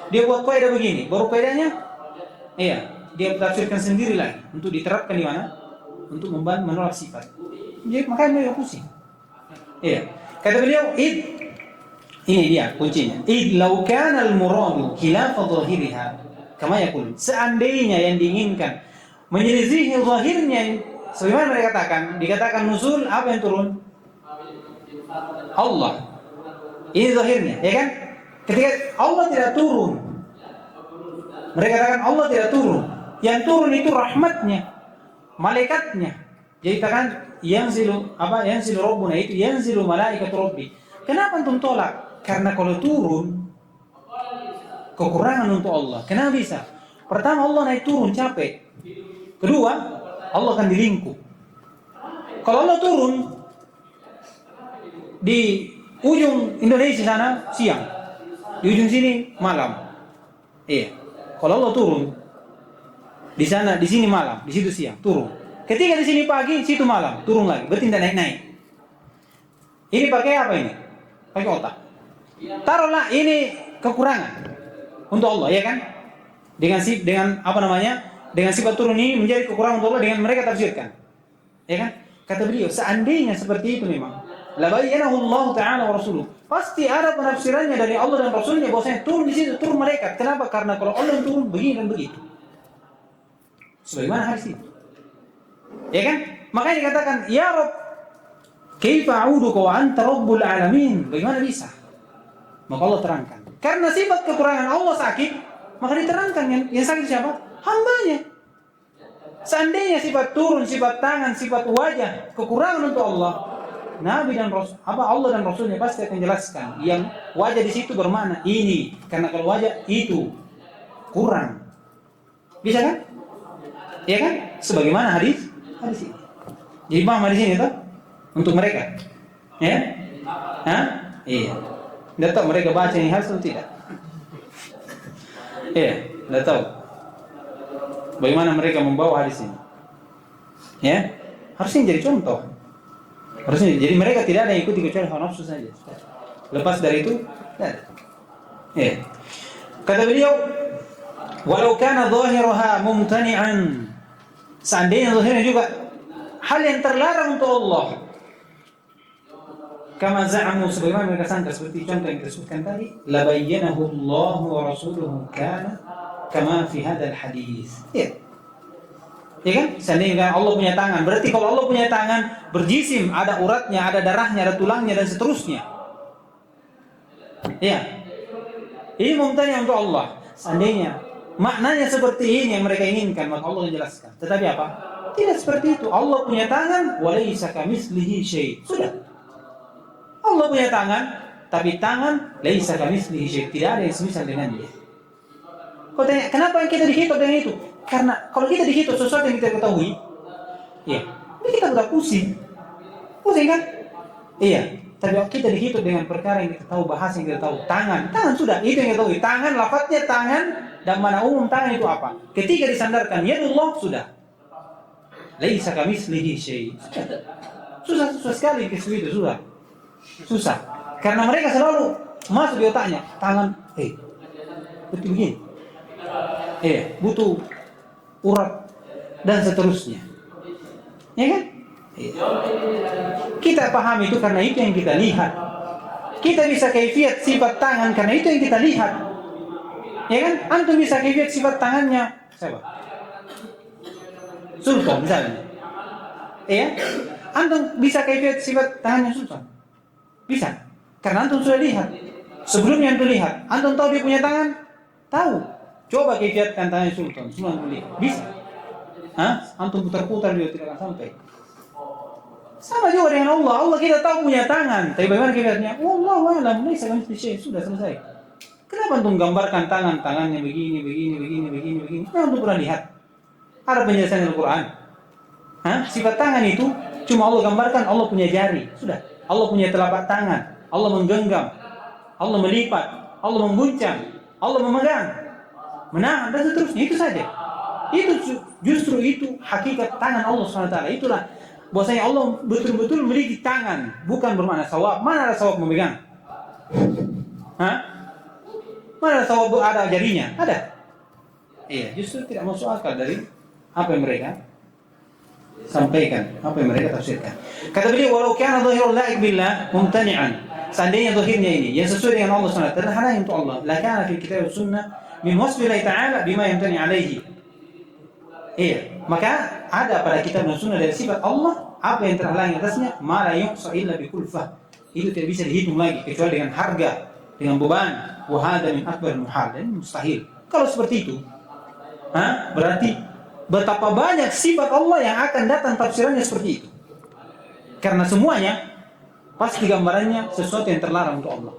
Dia buat kaidah begini, baru kaidahnya dia tafsirkan sendiri lagi untuk diterapkan di mana? Untuk menolak sifat. Jadi makanya beliau pusing. Kata beliau, ini dia kuncinya. Law kana al-muradu khilaf dhahiriha kama yaqul. Seandainya yang diinginkan menyelisihi zahirnya, sebagaimana mereka dikatakan nuzul, apa yang turun? Allah. Ini zahirnya, ya kan? Ketika Allah tidak turun, mereka katakan Allah tidak turun. Yang turun itu rahmatnya, malaikatnya. Jadi katakan yanzilu rabbuna, itu yanzilu malaikatu rabbi. Kenapa antum tolak? Karena kalau turun kekurangan untuk Allah. Kenapa bisa? Pertama, Allah naik turun capek. Kedua, Allah akan dilingkup. Kalau Allah turun di ujung Indonesia sana siang, di ujung sini malam. Kalau Allah turun di sana, di sini malam, di situ siang, turun. Ketika di sini pagi, situ malam, turun lagi. Berarti tidak naik-naik. Ini pakai apa ini? Pakai otak. Taruhlah ini kekurangan untuk Allah, ya kan? Dengan apa namanya? Dengan sifat turun ini menjadi kekurangan untuk Allah, dengan mereka tafsirkan. Ya kan? Kata beliau, seandainya seperti itu memang, la bayyanahu Allah Ta'ala wa Rasuluh. Pasti ada penafsirannya dari Allah dan Rasulnya bahwasanya turun di situ, turun mereka. Kenapa? Karena kalau Allah turun begini dan begitu. Sebagaimana hadis itu. Ya kan? Makanya dikatakan, ya Rabb, kaifa a'uduka wa anta rabbul alamin? Bagaimana bisa? Maka Allah terangkan. Karena sifat kekurangan Allah sakit, maka diterangkan yang sakit siapa? Hambanya. Seandainya sifat turun, sifat tangan, sifat wajah, kekurangan untuk Allah, Nabi dan Rasul, Allah dan Rasulnya pasti akan jelaskan. Yang wajah di situ bermakna ini, karena kalau wajah itu kurang. Bisa kan? Ya kan? Sebagaimana hadis ini. Jadi paham hadis ini tuh untuk mereka. Ya? Iya. Tidak tahu mereka baca ini hadis atau tidak. Tidak tahu bagaimana mereka membawa hadis ini. Ya? Harusnya jadi contoh. Harusnya, jadi mereka tidak ada yang ikuti kecuali hawa nafsu saja. Lepas dari itu, tidak ada. Kata beliau, walau kana zahiruha mumtani'an, seandainya zahirnya juga hal yang terlarang untuk Allah, kama za'amu, sebagaimana mereka sangka, seperti contoh yang kita sebutkan tadi, la bayyanahu Allah wa rasuluhu kana kama fi hadzal hadis. Ya kan? Seandainya Allah punya tangan, berarti kalau Allah punya tangan berjisim, ada uratnya, ada darahnya, ada tulangnya dan seterusnya. Ini mumtani' untuk Allah. Seandainya maknanya seperti ini yang mereka inginkan, maka Allah menjelaskan. Tetapi apa? Tidak seperti itu. Allah punya tangan, walaysa kamitslihi syai'. Sudah. Allah punya tangan, tapi tangan laisa kamitslihi syai'. Tidak ada yang semisal dengan dia. Kau tanya, kenapa yang kita dihitung dengan itu? Karena kalau kita dihitung sesuatu yang kita ketahui, ini kita udah pusing. Pusing kan? Tapi kita dihitung dengan perkara yang kita tahu, bahasa yang kita tahu. Tangan sudah, itu yang kita tahu. Tangan, lafadznya tangan, dan mana umum tangan itu apa? Ketika disandarkan yadullah, sudah. Laisa kamitslihi syai'. Susah sekali ke situ, sudah. Susah. Karena mereka selalu masuk di otaknya, tangan, betul begini. Butuh urat dan seterusnya. Ya kan? Kita paham itu karena itu yang kita lihat. Kita bisa kaifiat sifat tangan karena itu yang kita lihat. Ya kan? Antum bisa kaifiat sifat tangannya siapa? Sultan misalnya. Antum bisa kaifiat sifat tangannya Sultan. Bisa. Karena antum sudah lihat. Sebelumnya antum lihat, antum tahu dia punya tangan? Tahu. Coba kaifiatkan tangannya Sultan. Semua antum lihat. Bisa. Antum putar-putar dia tidak akan sampai. Sama juga dengan Allah. Allah kita tahu punya tangan, tapi bagaimana kaifiatnya? Wallahu a'lam, laisa kamitslihi syai'. Sudah selesai. Kenapa antum gambarkan tangannya begini? Kenapa antum pernah lihat? Ada penjelasan Al-Quran. Sifat tangan itu cuma Allah gambarkan. Allah punya jari, sudah. Allah punya telapak tangan. Allah menggenggam, Allah melipat, Allah mengguncang, Allah memegang, menahan dan seterusnya. Itu saja. Itu justru itu hakikat tangan Allah SWT. Itulah bahwasanya Allah betul-betul memiliki tangan, bukan bermakna sawab. Mana ada sawab memegang? Hah? Mana ada sawab ada jarinya? Ada. Iya, justru tidak masuk akal dari apa yang mereka sampaikan, apa yang mereka tafsirkan. Kata beliau, walau kana dhahirul la'iq billah mumtani'an. Seandainya zahirnya ini yang sesuai dengan Allah SWT adalah halal untuk Allah, la kana fil kitab was sunnah min wasfi Allah Ta'ala bima yamtani alaihi. Iya, maka ada pada kitab dan sunnah dari sifat Allah apa yang terhalangi atasnya, ma la yuhsa illa bi kulfah. Itu tidak bisa dihitung lagi kecuali dengan harga, dengan beban. Wa hadza min akbar muhal, dan mustahil. Kalau seperti itu, berarti betapa banyak sifat Allah yang akan datang tafsirannya seperti itu. Karena semuanya pasti gambarannya sesuatu yang terlarang untuk Allah.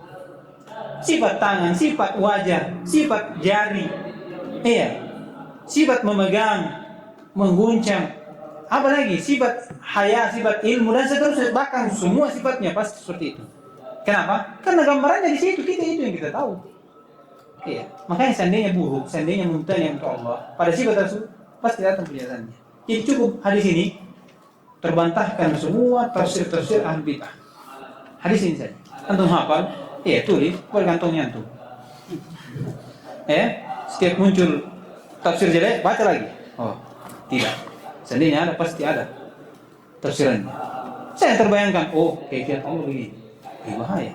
Sifat tangan, sifat wajah, sifat jari, iya, sifat memegang, mengguncang, apa lagi? Sifat haya, sifat ilmu dan seterusnya. Bahkan semua sifatnya pasti seperti itu. Kenapa? Karena gambarannya di situ, kita itu yang kita tahu. Iya, makanya seandainya buruk, seandainya mumtani untuk Allah, pada sifat tersebut pasti datang penjelasannya. Jadi cukup hadis ini terbantahkan semua tafsir-tafsir ahli bid'ah. Hadis ini saja. Antum hafal, tulis, bergantungnya antum. Setiap muncul tafsir jelek, baca lagi. Oh, tidak. Seandainya ada, pasti ada tafsirannya. Saya terbayangkan, kaifiat Allah begini. Ini bahaya.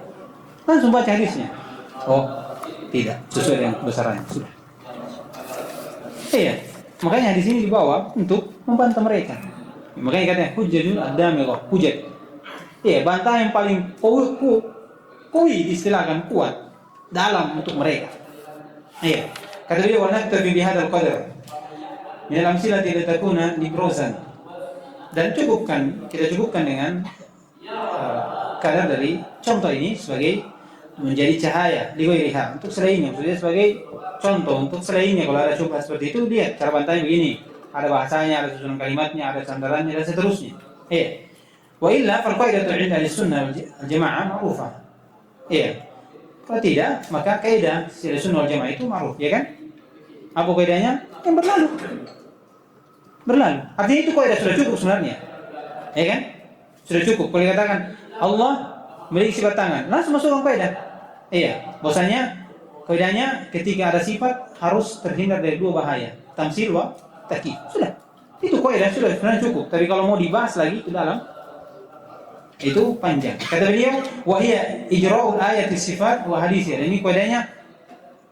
Langsung baca hadisnya. Oh, tidak. Sesuai dengan kebesarannya. Sudah. Makanya hadis ini dibawa untuk membantah mereka. Makanya katanya hujjatun ad-damighah, hujjat. Bantah yang paling kuwi diistilahkan kuat dalam untuk mereka. Kata dia wa naktabi bihadzal qadar. Min al-amsilati allati takuna librozan. Dan kita cukupkan dengan kadar dari contoh ini sebagai menjadi cahaya li ghairiha, untuk selainnya, maksudnya sebagai contoh untuk selainnya. Kalau ada syubhat seperti itu, lihat cara bantahnya begini. Ada bahasanya, ada susunan kalimatnya, ada sandarannya dan seterusnya. Wa illa fal qaidatu 'inda al-sunnah wal jamaah ma'rufah. Kalau tidak, maka kaidah sunnah wal jamaah itu ma'ruf, ya kan? Apa kaidahnya? Yang berlalu. Artinya itu kaidah sudah cukup sebenarnya. Ya kan? Sudah cukup. Kalau dikatakan Allah memiliki sifat tangan, langsung masuk ke kaidah. Bahwasanya kaidahnya ketika ada sifat harus terhindar dari dua bahaya, tamsil wa takyif. Sudah. Itu kaidah sudah sebenarnya cukup. Tapi kalau mau dibahas lagi ke dalam, itu panjang. Kata beliau, wa hiya ijra'ul ayati sifat wa hadisnya. Ini kaidahnya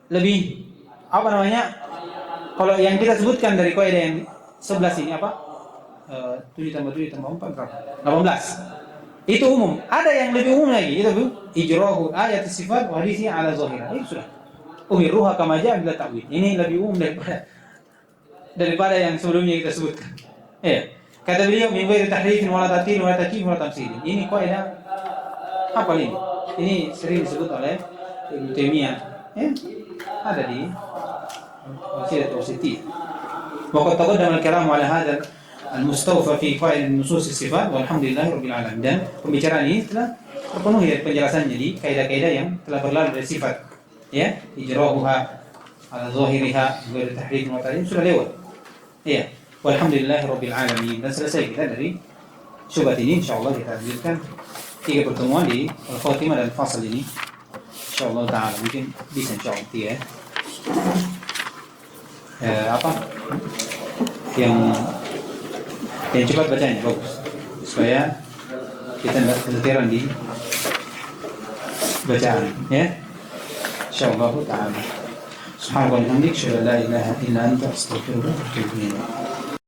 lebih kalau yang kita sebutkan dari kaidah yang 11 ini 7 tambah 7 tambah 4 berapa? 18. Itu umum. Ada yang lebih umum lagi, itu ijra'ul ayati sifat wa hadisnya ala zahirah. Itu sudah. Umiruha kama ja'a bila ta'wil. Ini lebih umum daripada yang sebelumnya kita sebutkan. Kata beliau, min ghairi tahrifin wala tatil wala takyif wala tamsil. Ini kaidah apa ini? Ini sering disebut oleh Ibnu Taimiyah. Ada di Wasilah Wasitiyah. Wa qad taqaddama al-kalam ala hadha al-mustawfa fi qaid an-nusus as-sifat walhamdulillahirabbil alamin. Dan pembicaraan ini telah terpenuhi penjelasannya di kaidah-kaidah yang telah berlalu dari sifat. Ijra'uha ala zahiriha ghairi tahrifin wa tatil sudah lewat. Walhamdulillahirabbil alamin. Dan selesai kita dari syubhat ini. Insyaallah kita lanjutkan 3 pertemuan di Al-Khatimah dan fasal ini. Insyaallah taala mungkin bisa insyaallah yang cepat bacanya bagus supaya kita enggak keteteran di bacaan, insyaallah taala. Subhanallah wa bihamdihi, la ilaha illa anta, astaghfiruka wa atubu ilaik.